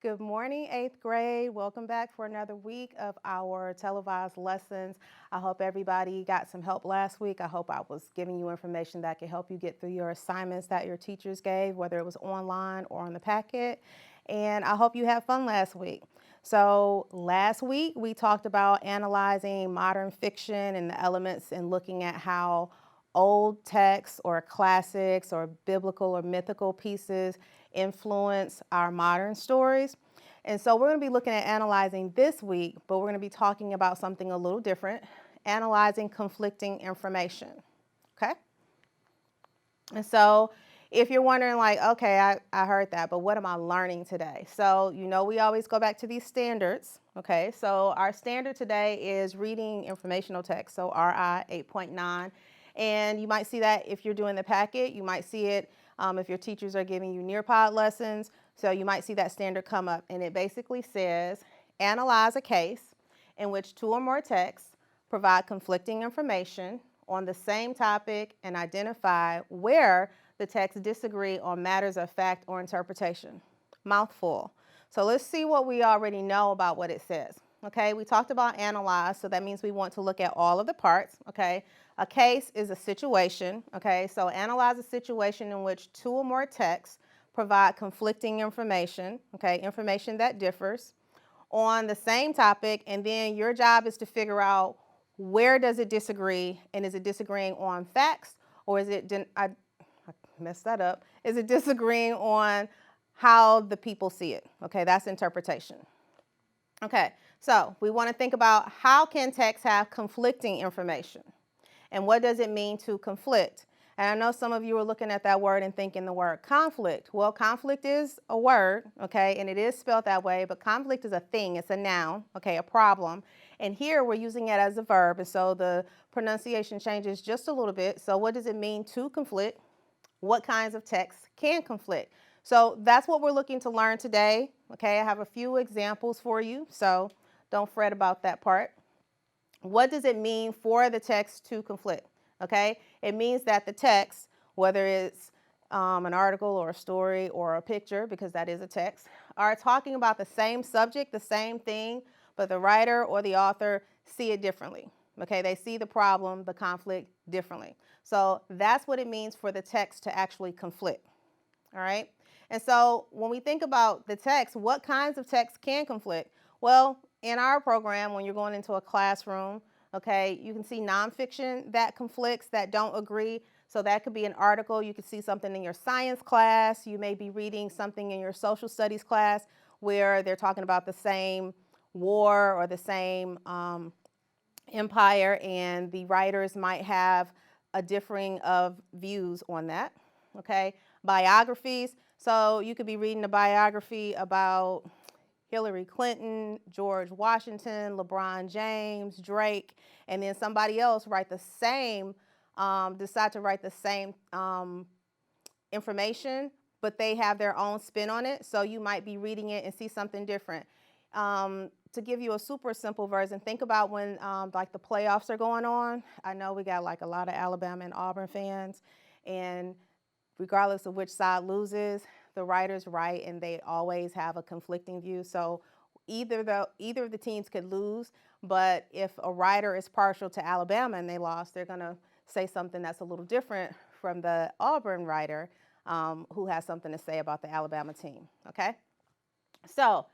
Good morning, 8th grade. Welcome back for another week of our televised lessons. I hope everybody got some help last week. I hope I was giving you information that could help you get through your assignments that your teachers gave, whether it was online or on the packet. And I hope you had fun last week. So last week we talked about analyzing modern fiction and the elements and looking at how old texts or classics or biblical or mythical pieces influence our modern stories. And so we're going to be looking at analyzing this week, but we're going to be talking about something a little different, analyzing conflicting information. Okay? And so if you're wondering like, okay, I heard that, but what am I learning today? So, we always go back to these standards. Okay, so our standard today is reading informational text, so RI 8.9. And you might see that if you're doing the packet, you might see it if your teachers are giving you Nearpod lessons. So you might see that standard come up, and it basically says, analyze a case in which two or more texts provide conflicting information on the same topic and identify where the texts disagree on matters of fact or interpretation. Mouthful. So let's see what we already know about what it says. Okay, we talked about analyze, so that means we want to look at all of the parts. Okay, a case is a situation. Okay, so analyze a situation in which two or more texts provide conflicting information. Okay, information that differs on the same topic, and then your job is to figure out where does it disagree, and is it disagreeing on facts, or is it, I messed that up, is it disagreeing on how the people see it? Okay, that's interpretation. Okay, so we want to think about how can text have conflicting information, and what does it mean to conflict? And I know some of you are looking at that word and thinking the word conflict. Well, conflict is a word, okay, and it is spelled that way, but conflict is a thing, it's a noun, okay, a problem. And here we're using it as a verb, and so the pronunciation changes just a little bit. So what does it mean to conflict? What kinds of texts can conflict? So that's what we're looking to learn today, okay? I have a few examples for you, so don't fret about that part. What does it mean for the text to conflict? Okay, it means that the text, whether it's an article or a story or a picture, because that is a text, are talking about the same subject, the same thing, but the writer or the author see it differently. Okay, they see the problem, the conflict differently. So that's what it means for the text to actually conflict. All right, and so when we think about the text, what kinds of texts can conflict? Well, in our program, when you're going into a classroom, okay, you can see nonfiction that conflicts, that don't agree. So that could be an article. You could see something in your science class. You may be reading something in your social studies class where they're talking about the same war or the same empire, and the writers might have a differing of views on that. Okay, biographies. So you could be reading a biography about Hillary Clinton, George Washington, LeBron James, Drake, and then somebody else write the same, decide to write the same information, but they have their own spin on it. So you might be reading it and see something different. To give you a super simple version, think about when like the playoffs are going on. I know we got like a lot of Alabama and Auburn fans, and regardless of which side loses, the writers write and they always have a conflicting view. So either of the teams could lose, but if a writer is partial to Alabama and they lost, they're going to say something that's a little different from the Auburn writer who has something to say about the Alabama team. Okay, so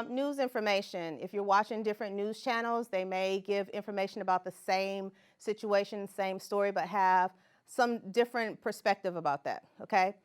news information. If you're watching different news channels, they may give information about the same situation, same story, but have some different perspective about that, okay?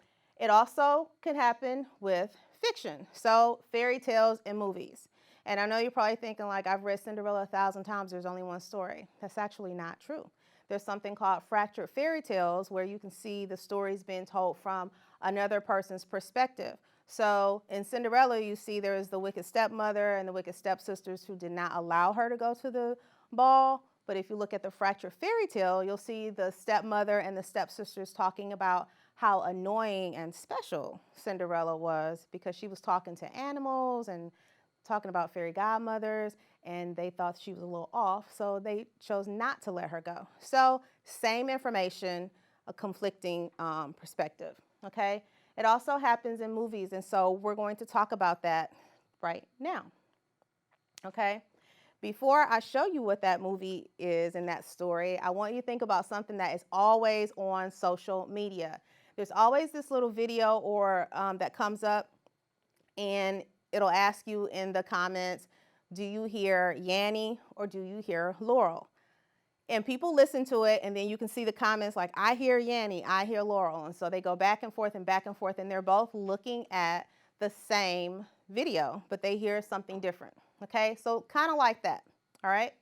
It also can happen with fiction, so fairy tales and movies. And I know you're probably thinking like, I've read Cinderella 1,000 times, there's only one story. That's actually not true. There's something called fractured fairy tales where you can see the stories being told from another person's perspective. So in Cinderella, you see there is the wicked stepmother and the wicked stepsisters who did not allow her to go to the ball. But if you look at the fractured fairy tale, you'll see the stepmother and the stepsisters talking about how annoying and special Cinderella was because she was talking to animals and talking about fairy godmothers, and they thought she was a little off, so they chose not to let her go. So same information, a conflicting perspective, okay? It also happens in movies, and so we're going to talk about that right now. Okay? Before I show you what that movie is in that story, I want you to think about something that is always on social media. There's always this little video or that comes up, and it'll ask you in the comments, do you hear Yanni or do you hear Laurel? And people listen to it, and then you can see the comments like, I hear Yanni, I hear Laurel. And so they go back and forth, and they're both looking at the same video, but they hear something different. Okay, so kind of like that. All right.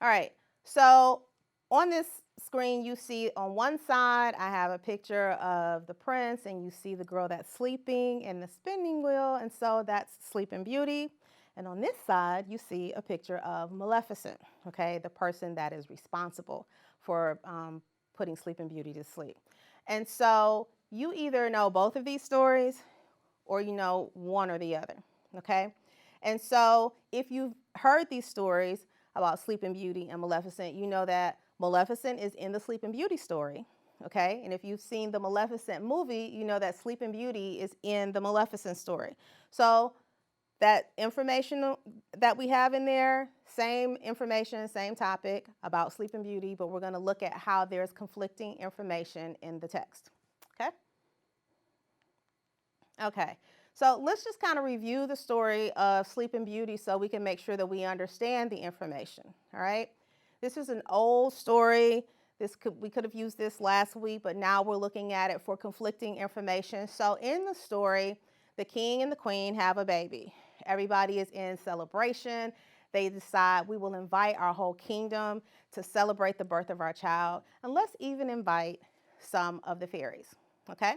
All right. So on this screen, you see on one side, I have a picture of the prince, and you see the girl that's sleeping in the spinning wheel. And so that's Sleeping Beauty. And on this side, you see a picture of Maleficent, okay, the person that is responsible for putting Sleeping Beauty to sleep. And so you either know both of these stories or you know one or the other, okay? And so if you've heard these stories about Sleeping Beauty and Maleficent, you know that Maleficent is in the Sleeping Beauty story, okay? And if you've seen the Maleficent movie, you know that Sleeping Beauty is in the Maleficent story. So that information that we have in there, same information, same topic about Sleeping Beauty, but we're going to look at how there's conflicting information in the text, okay? Okay, so let's just kind of review the story of Sleeping Beauty so we can make sure that we understand the information, all right? This is an old story. We could have used this last week, but now we're looking at it for conflicting information. So in the story, the king and the queen have a baby. Everybody is in celebration. They decide we will invite our whole kingdom to celebrate the birth of our child, and let's even invite some of the fairies, okay?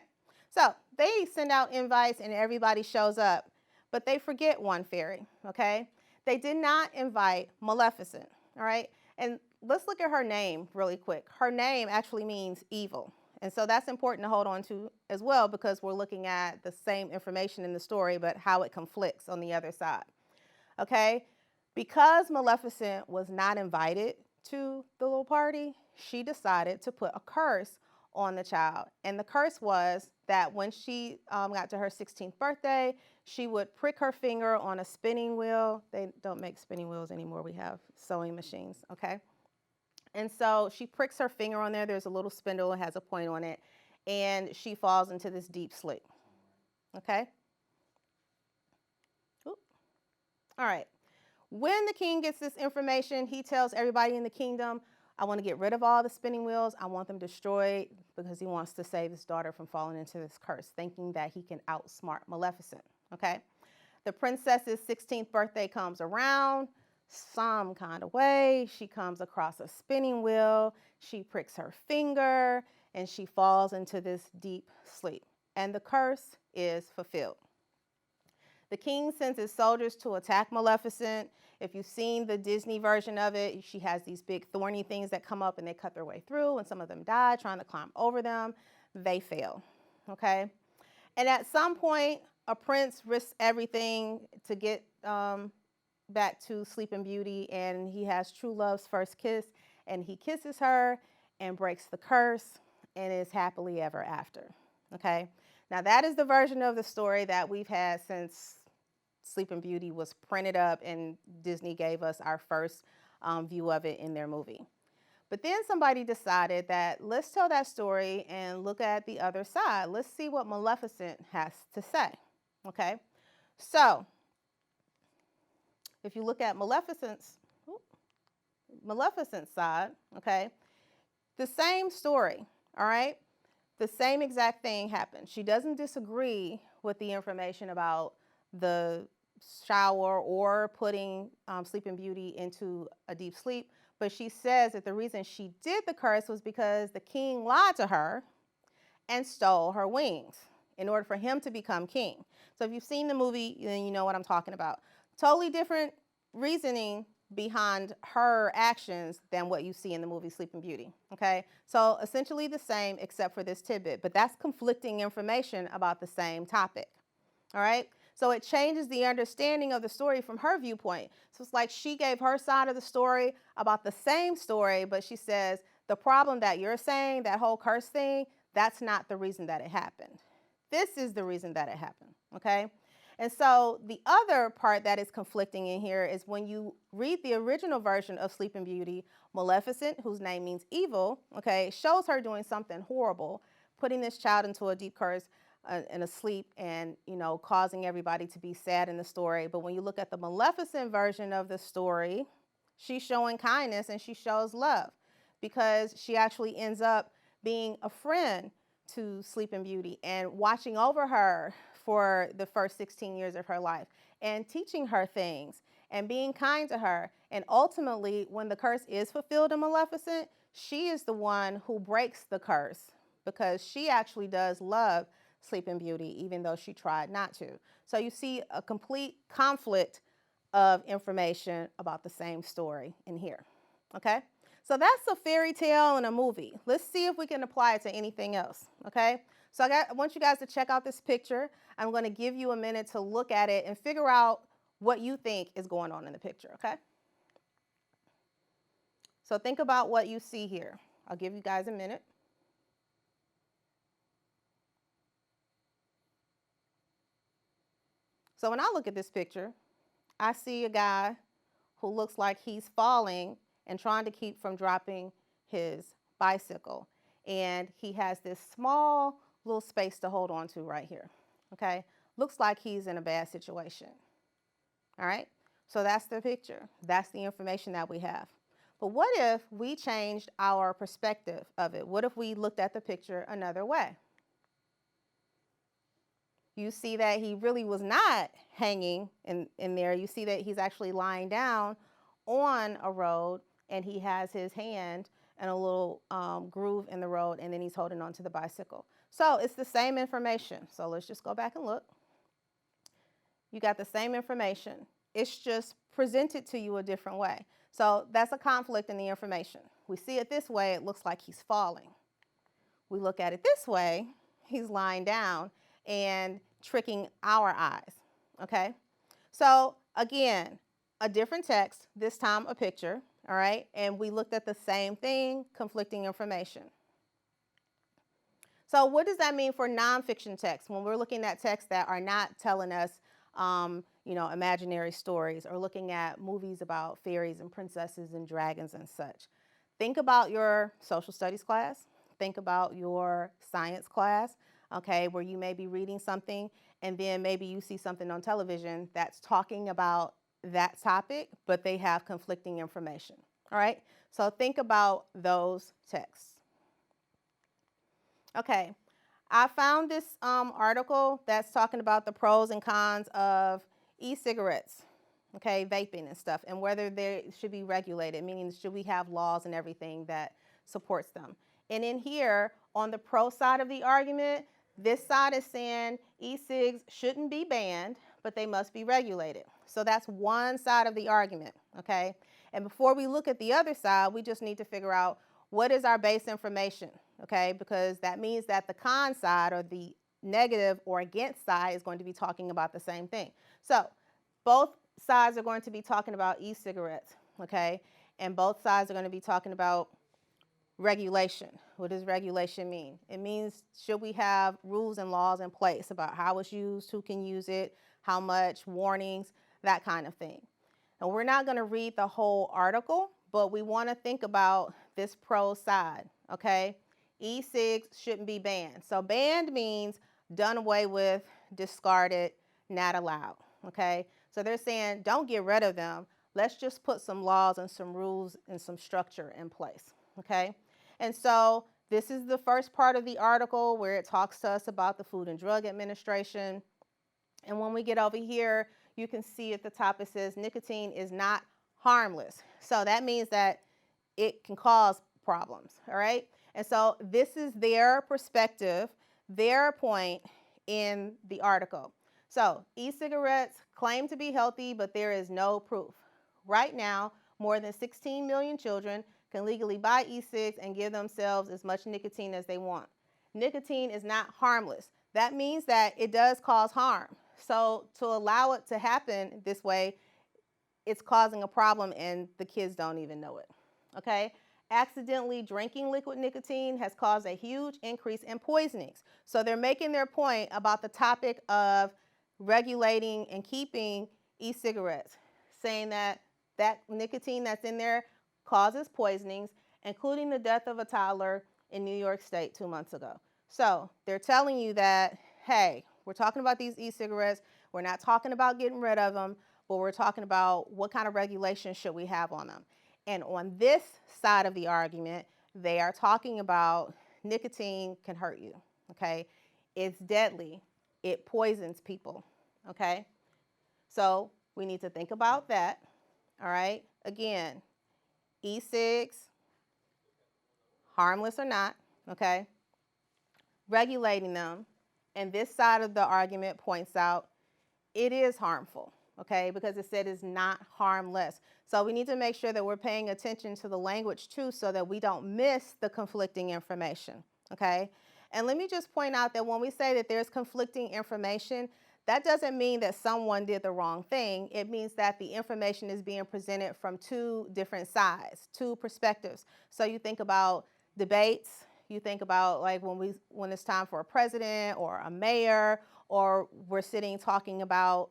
So they send out invites and everybody shows up, but they forget one fairy, okay? They did not invite Maleficent, all right? And let's look at her name really quick. Her name actually means evil. And so that's important to hold on to as well, because we're looking at the same information in the story, but how it conflicts on the other side, okay? Because Maleficent was not invited to the little party, she decided to put a curse on the child. And the curse was that when she got to her 16th birthday, she would prick her finger on a spinning wheel. They don't make spinning wheels anymore. We have sewing machines, okay? And so she pricks her finger on there. There's a little spindle, it has a point on it, and she falls into this deep sleep, okay? Oop. All right. When the king gets this information, he tells everybody in the kingdom, I want to get rid of all the spinning wheels. I want them destroyed, because he wants to save his daughter from falling into this curse, thinking that he can outsmart Maleficent, okay? The princess's 16th birthday comes around. Some kind of way, she comes across a spinning wheel. She pricks her finger, and she falls into this deep sleep. And the curse is fulfilled. The king sends his soldiers to attack Maleficent. If you've seen the Disney version of it, she has these big thorny things that come up and they cut their way through, and some of them die trying to climb over them. They fail, okay? And at some point, a prince risks everything to get back to Sleeping Beauty, and he has true love's first kiss, and he kisses her and breaks the curse and is happily ever after, okay? Now that is the version of the story that we've had since Sleeping Beauty was printed up and Disney gave us our first view of it in their movie. But then somebody decided that let's tell that story and look at the other side. Let's see what Maleficent has to say, okay? So if you look at Maleficent's side, okay, the same story, all right? The same exact thing happened. She doesn't disagree with the information about the shower or putting Sleeping Beauty into a deep sleep, but she says that the reason she did the curse was because the king lied to her and stole her wings in order for him to become king. So if you've seen the movie, then you know what I'm talking about. Totally different reasoning behind her actions than what you see in the movie Sleeping Beauty, okay? So essentially the same except for this tidbit, but that's conflicting information about the same topic, all right? So it changes the understanding of the story from her viewpoint. So it's like she gave her side of the story about the same story, but she says, the problem that you're saying, that whole curse thing, that's not the reason that it happened. This is the reason that it happened, okay? And so the other part that is conflicting in here is when you read the original version of Sleeping Beauty, Maleficent, whose name means evil, okay, shows her doing something horrible, putting this child into a deep curse and a sleep and, causing everybody to be sad in the story. But when you look at the Maleficent version of the story, she's showing kindness and she shows love because she actually ends up being a friend to Sleeping Beauty and watching over her for the first 16 years of her life and teaching her things and being kind to her. And ultimately, when the curse is fulfilled in Maleficent, she is the one who breaks the curse because she actually does love Sleeping Beauty, even though she tried not to. So you see a complete conflict of information about the same story in here. Okay? So that's a fairy tale and a movie. Let's see if we can apply it to anything else. Okay? So I want you guys to check out this picture. I'm going to give you a minute to look at it and figure out what you think is going on in the picture. Okay? So think about what you see here. I'll give you guys a minute. So when I look at this picture, I see a guy who looks like he's falling and trying to keep from dropping his bicycle. And he has this small little space to hold on to right here. Okay? Looks like he's in a bad situation. All right? So that's the picture. That's the information that we have. But what if we changed our perspective of it? What if we looked at the picture another way? You see that he really was not hanging in there. You see that he's actually lying down on a road and he has his hand in a little groove in the road and then he's holding onto the bicycle. So it's the same information. So let's just go back and look. You got the same information. It's just presented to you a different way. So that's a conflict in the information. We see it this way, it looks like he's falling. We look at it this way, he's lying down and tricking our eyes, okay? So again, a different text, this time a picture, all right? And we looked at the same thing, conflicting information. So what does that mean for nonfiction texts when we're looking at texts that are not telling us, imaginary stories or looking at movies about fairies and princesses and dragons and such? Think about your social studies class. Think about your science class, okay, where you may be reading something and then maybe you see something on television that's talking about that topic, but they have conflicting information, all right? So think about those texts. Okay, I found this article that's talking about the pros and cons of e-cigarettes, okay, vaping and stuff, and whether they should be regulated, meaning should we have laws and everything that supports them. And in here, on the pro side of the argument, this side is saying e-cigs shouldn't be banned, but they must be regulated. So that's one side of the argument, okay? And before we look at the other side, we just need to figure out what is our base information, okay? Because that means that the con side or the negative or against side is going to be talking about the same thing. So both sides are going to be talking about e-cigarettes, okay? And both sides are going to be talking about regulation. What does regulation mean? It means should we have rules and laws in place about how it's used, who can use it, how much, warnings, that kind of thing. And we're not going to read the whole article, but we want to think about this pro side, okay? E-cigs shouldn't be banned. So banned means done away with, discarded, not allowed, okay? So they're saying don't get rid of them. Let's just put some laws and some rules and some structure in place, okay? And so this is the first part of the article where it talks to us about the Food and Drug Administration. And when we get over here, you can see at the top it says nicotine is not harmless. So that means that it can cause problems, all right? And so this is their perspective, their point in the article. So e-cigarettes claim to be healthy, but there is no proof. Right now, more than 16 million children can legally buy e-cigs and give themselves as much nicotine as they want. Nicotine is not harmless. That means that it does cause harm. So to allow it to happen this way, it's causing a problem and the kids don't even know it, okay? Accidentally drinking liquid nicotine has caused a huge increase in poisonings. So they're making their point about the topic of regulating and keeping e-cigarettes, saying that that nicotine that's in there causes poisonings, including the death of a toddler in New York State 2 months ago. So they're telling you that, hey, we're talking about these e-cigarettes. We're not talking about getting rid of them, but we're talking about what kind of regulation should we have on them. And on this side of the argument, they are talking about nicotine can hurt you, okay? It's deadly. It poisons people, okay? So we need to think about that, all right? Again, e-cigs, harmless or not, okay? Regulating them, and this side of the argument points out it is harmful, okay, because it said it's not harmless. So we need to make sure that we're paying attention to the language too so that we don't miss the conflicting information, okay? And let me just point out that when we say that there's conflicting information, that doesn't mean that someone did the wrong thing. It means that the information is being presented from two different sides, two perspectives. So you think about debates, you think about like when it's time for a president or a mayor, or we're sitting talking about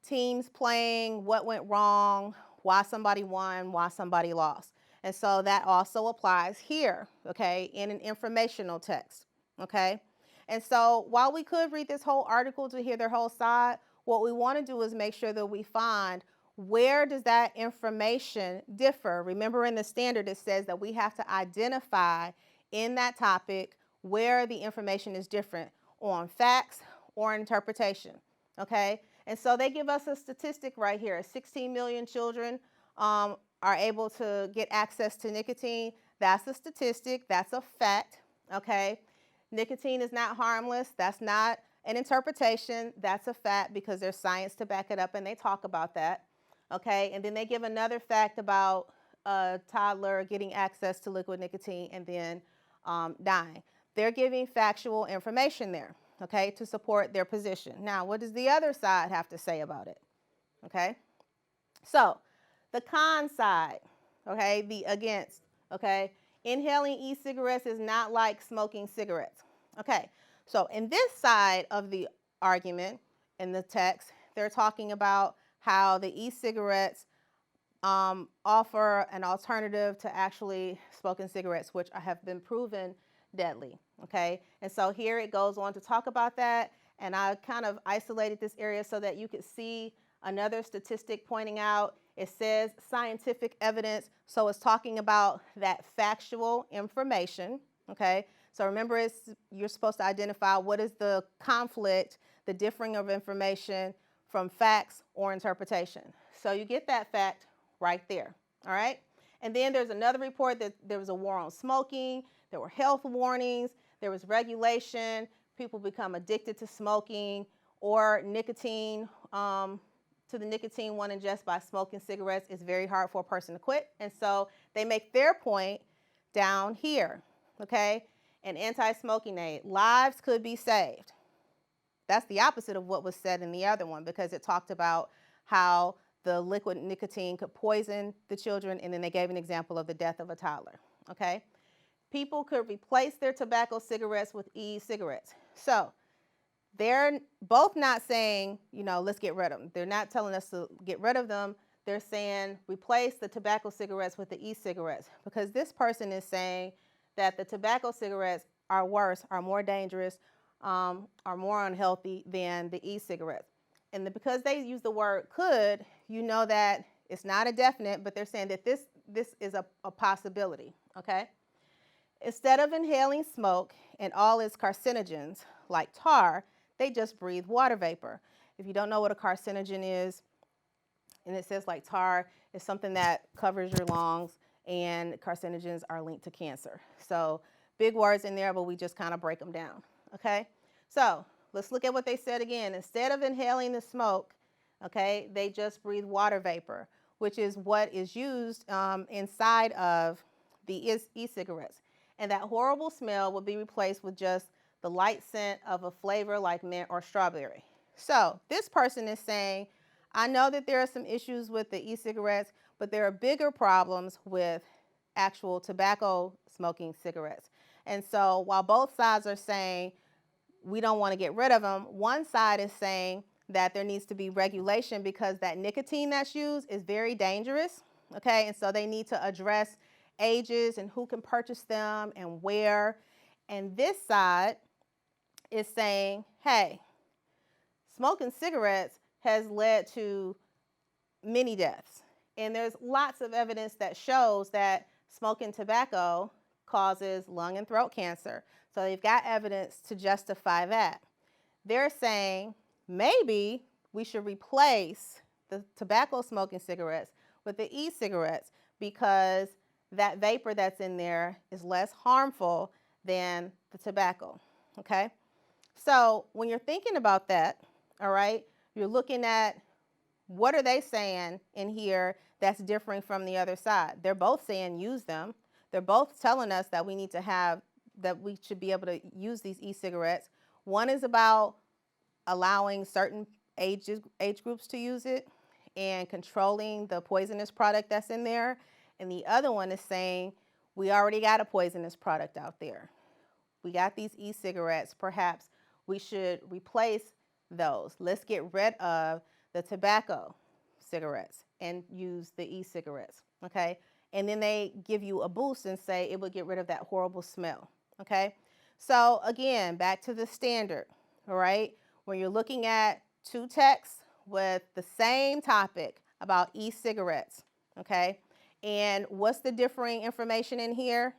teams playing, what went wrong, why somebody won, why somebody lost. And so that also applies here, okay, in an informational text, okay? And so while we could read this whole article to hear their whole side, what we want to do is make sure that we find where does that information differ. Remember in the standard it says that we have to identify in that topic where the information is different on facts or interpretation, okay? And so they give us a statistic right here. 16 million children are able to get access to nicotine. That's a statistic. That's a fact, okay? Nicotine is not harmless. That's not an interpretation. That's a fact because there's science to back it up, and they talk about that, okay? And then they give another fact about a toddler getting access to liquid nicotine and then dying. They're giving factual information there, okay, to support their position. Now, what does the other side have to say about it, okay? So, the con side, okay, the against, okay, inhaling e-cigarettes is not like smoking cigarettes, okay? So, in this side of the argument, in the text, they're talking about how the e-cigarettes offer an alternative to actually smoking cigarettes, which have been proven deadly, okay? And so here it goes on to talk about that, and I kind of isolated this area so that you could see another statistic pointing out. It says scientific evidence, so it's talking about that factual information, okay? So remember, you're supposed to identify what is the conflict, the differing of information from facts or interpretation. So you get that fact right there, all right? And then there's another report that there was a war on smoking, there were health warnings, there was regulation, people become addicted to smoking or nicotine, to the nicotine one ingest by smoking cigarettes. It's very hard for a person to quit. And so they make their point down here, okay? An anti-smoking aid, lives could be saved. That's the opposite of what was said in the other one because it talked about how the liquid nicotine could poison the children, and then they gave an example of the death of a toddler, okay? People could replace their tobacco cigarettes with e-cigarettes. So they're both not saying, you know, let's get rid of them. They're not telling us to get rid of them. They're saying replace the tobacco cigarettes with the e-cigarettes because this person is saying that the tobacco cigarettes are worse, are more dangerous, are more unhealthy than the e-cigarettes. And because they use the word could, you know that it's not a definite, but they're saying that this is a possibility, okay? Instead of inhaling smoke and all its carcinogens, like tar, they just breathe water vapor. If you don't know what a carcinogen is, and it says like tar, it's something that covers your lungs, and carcinogens are linked to cancer. So big words in there, but we just kind of break them down, okay? So let's look at what they said again. Instead of inhaling the smoke, okay, they just breathe water vapor, which is what is used inside of the e-cigarettes. And that horrible smell would be replaced with just the light scent of a flavor like mint or strawberry. So this person is saying, I know that there are some issues with the e-cigarettes, but there are bigger problems with actual tobacco smoking cigarettes. And so while both sides are saying we don't want to get rid of them. One side is saying that there needs to be regulation because that nicotine that's used is very dangerous, okay? And so they need to address ages and who can purchase them and where. And this side is saying, hey, smoking cigarettes has led to many deaths. And there's lots of evidence that shows that smoking tobacco causes lung and throat cancer. So they've got evidence to justify that. They're saying maybe we should replace the tobacco smoking cigarettes with the e-cigarettes because that vapor that's in there is less harmful than the tobacco, okay? So when you're thinking about that, all right, you're looking at what are they saying in here that's differing from the other side. They're both saying use them. They're both telling us that we need to have, that we should be able to use these e-cigarettes. One is about allowing certain age groups to use it and controlling the poisonous product that's in there. And the other one is saying we already got a poisonous product out there. We got these e-cigarettes. Perhaps we should replace those. Let's get rid of the tobacco cigarettes and use the e-cigarettes, okay? And then they give you a boost and say it would get rid of that horrible smell, okay? So again, back to the standard, all right? When you're looking at two texts with the same topic about e-cigarettes, okay? And what's the differing information in here?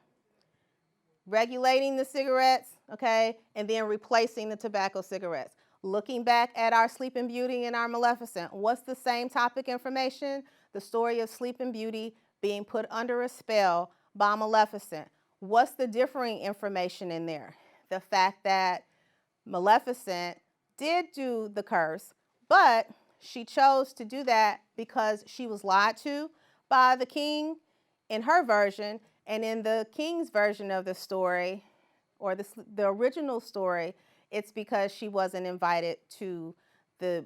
Regulating the cigarettes, okay? And then replacing the tobacco cigarettes. Looking back at our Sleeping Beauty and our Maleficent, what's the same topic information? The story of Sleeping Beauty being put under a spell by Maleficent. What's the differing information in there? The fact that Maleficent did do the curse, but she chose to do that because she was lied to by the king in her version, and in the king's version of the story, or the original story, it's because she wasn't invited to the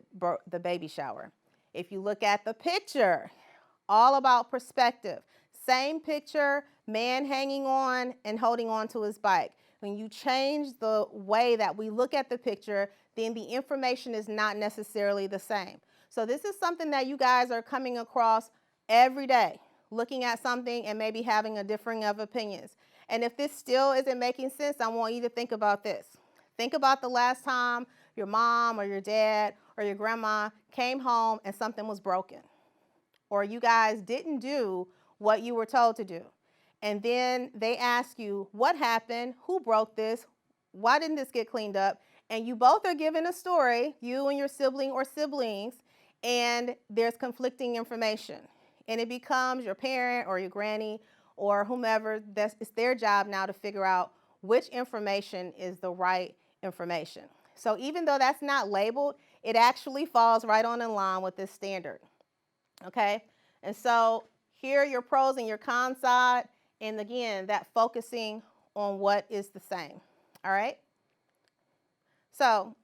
baby shower. If you look at the picture, all about perspective. Same picture, man hanging on and holding on to his bike. When you change the way that we look at the picture, then the information is not necessarily the same. So this is something that you guys are coming across every day, looking at something and maybe having a differing of opinions. And if this still isn't making sense, I want you to think about this. Think about the last time your mom or your dad or your grandma came home and something was broken, or you guys didn't do what you were told to do. And then they ask you, what happened? Who broke this? Why didn't this get cleaned up? And you both are given a story, you and your sibling or siblings, and there's conflicting information. And it becomes your parent or your granny or whomever, it's their job now to figure out which information is the right information. So even though that's not labeled, it actually falls right on in line with this standard, okay? And so here are your pros and your cons side, and again, that focusing on what is the same, all right? So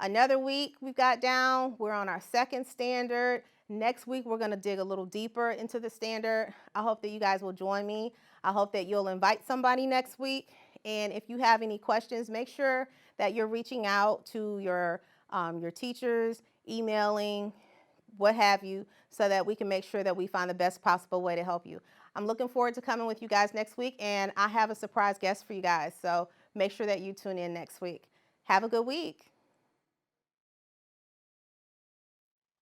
another week we've got down, we're on our second standard. Next week, we're gonna dig a little deeper into the standard. I hope that you guys will join me. I hope that you'll invite somebody next week. And if you have any questions, make sure that you're reaching out to your teachers, emailing, what have you, so that we can make sure that we find the best possible way to help you. I'm looking forward to coming with you guys next week, and I have a surprise guest for you guys. So make sure that you tune in next week. Have a good week.